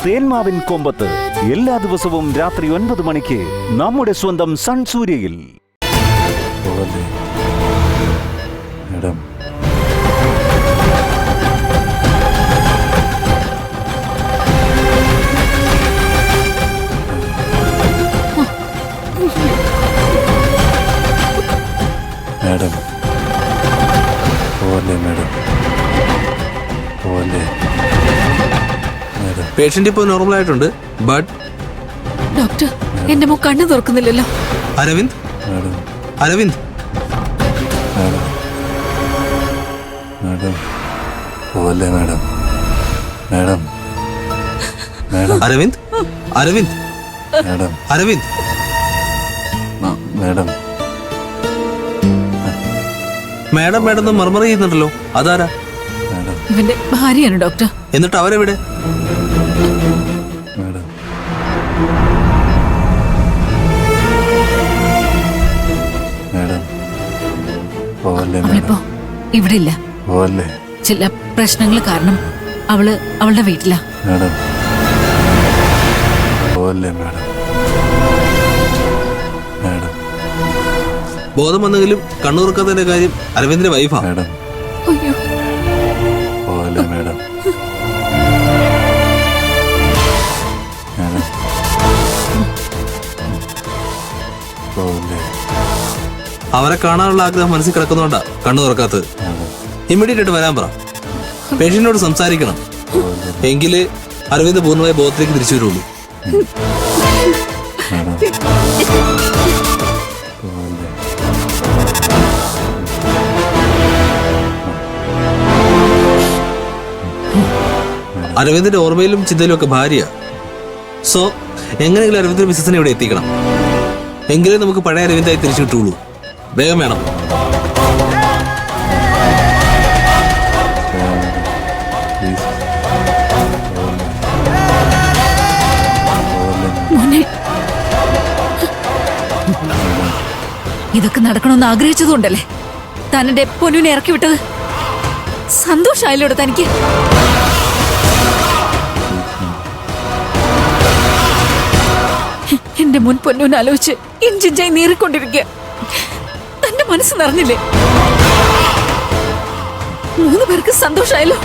തേന്മാവിൻ കൊമ്പത്ത് എല്ലാ ദിവസവും രാത്രി 9 മണിക്ക് നമ്മുടെ സ്വന്തം സൺ സൂര്യയിൽ. മാഡം പോലെ മാഡം പോലെ പേഷ്യന്റ് ഇപ്പോൾ നോർമൽ ആയിട്ടുണ്ട്. ബട്ട് ഡോക്ടർ, എന്റെ മോ കണ്ണു തുറക്കുന്നില്ലല്ലോ. അരവിന്ദ്, അരവിന്ദ്, മാഡം പോലെ madam madam madam Aravind, Aravind, madam Aravind, madam madam madam murmur ചെയ്യുന്നുണ്ടല്ലോ. അതാരാ? മാഡം ഇവന്റെ ഭാര്യയാണ് ഡോക്ടർ. എന്നിട്ട് അവരെവിടെ? മാഡം മാഡം പോലെ അവളിപ്പോ ഇവിടെ ഇല്ല. പോലെ ചില പ്രശ്നങ്ങൾ കാരണം അവളുടെ വീട്ടിലാ. മാഡം പോലെ മാഡം മാഡം ബോധം വന്നെങ്കിലും കണ്ണൂർക്കത്തിന്റെ കാര്യം അരവിന്ദിന്റെ വൈഫാ. മാഡം അയ്യോ, പോലെ മാഡം മാഡം പോലെ അവരെ കാണാനുള്ള ആഗ്രഹം മനസ്സിൽ കിടക്കുന്നോണ്ടാ കണ്ണു തുറക്കാത്തത്. ഇമ്മീഡിയറ്റ് ആയിട്ട് വരാൻ പറ. പേഷ്യന്റിനോട് സംസാരിക്കണം. എങ്കില് അരവിന്ദ് പൂർണ്ണമായി ബോധത്തിലേക്ക് തിരിച്ചു വരുള്ളൂ. അരവിന്ദിന്റെ ഓർമ്മയിലും ചിന്തയിലും ഒക്കെ ഭാര്യ. സോ എങ്ങനെയെങ്കിലും അരവിന്ദിന്റെ മിസ്സസിനെ ഇവിടെ എത്തിക്കണം. എങ്കിലേ നമുക്ക് പഴയ അരവിന്ദായി തിരിച്ചു കിട്ടുള്ളൂ. വേഗം വേണം. മോനെ, ഇതൊക്കെ നടക്കണമെന്ന് ആഗ്രഹിച്ചതുകൊണ്ടല്ലേ താൻ എന്റെ പൊന്നുവിനെ ഇറക്കി വിട്ടത്? സന്തോഷായല്ലോടെ തനിക്ക്? എന്റെ മുൻ പൊന്നുവിനെ ആലോചിച്ച് ഇഞ്ചിഞ്ചായി നീറിക്കൊണ്ടിരിക്കുക. തന്റെ മനസ്സ് നിറഞ്ഞില്ലേ? 3 പേർക്ക് സന്തോഷായല്ലോ.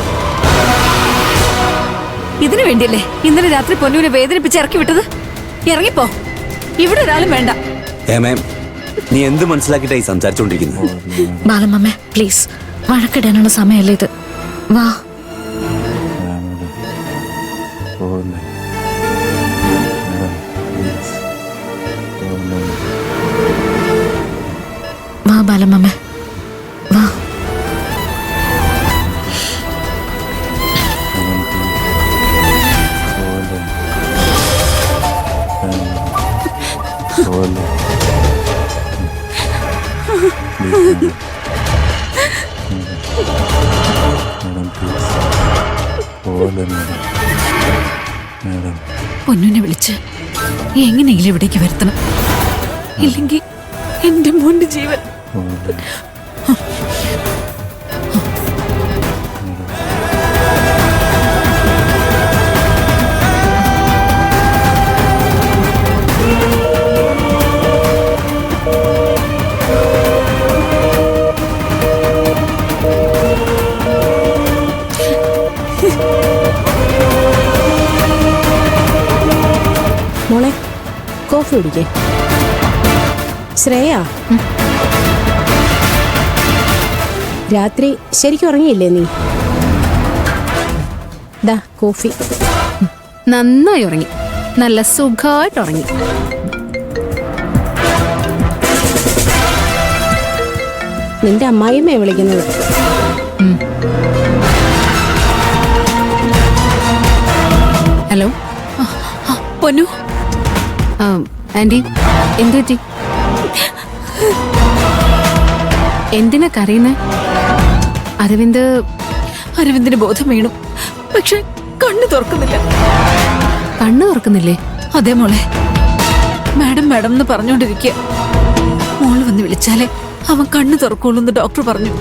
ഇതിനു വേണ്ടിയല്ലേ ഇന്നലെ രാത്രി പൊന്നുവിനെ വേദനിപ്പിച്ച് ഇറക്കി വിട്ടത്? ഇറങ്ങിപ്പോ, ഇവിടെ ഒരാളും വേണ്ട. നീ എന്ത് മനസ്സിലാക്കിയിട്ടായി സംസാരിച്ചോണ്ടിരിക്കുന്നത്? ബാലമ്മ പ്ലീസ്, വഴക്കിടാനുള്ള സമയമല്ലേ ഇത്. വാ. പോലെ വാ ബാലമ്മ, വാ. പോലെ പോലെ മാഡം പൊന്നുനെ വിളിച്ച് എങ്ങനെയെങ്കിലും ഇവിടേക്ക് വരുത്തണം. ഇല്ലെങ്കിൽ എന്റെ മോന്റെ ജീവൻ. പോലെ മോളെ, കോഫി കുടിക്കേ. ശ്രേയ, രാത്രി ശരിക്കും ഉറങ്ങിയില്ലേ നീ? ദാ കോഫി. നന്നായി ഉറങ്ങി, നല്ല സുഖമായിട്ട് ഉറങ്ങി. നിന്റെ അമ്മായിമ്മയെ വിളിക്കുന്നത്. ഹലോ പൊന്നു. ആന്റി, എന്തു പറ്റി? എന്തിനാ കരയുന്നേ? അരവിന്ദിന് ബോധം വീണു, പക്ഷെ കണ്ണു തുറക്കുന്നില്ല. കണ്ണു തുറക്കുന്നില്ലേ? അതെ മോളെ, മാഡം മാഡം എന്ന് പറഞ്ഞോണ്ടിരിക്കുക. മോള് വന്ന് വിളിച്ചാലേ അവൻ കണ്ണു തുറക്കുള്ളൂ എന്ന് ഡോക്ടർ പറഞ്ഞു.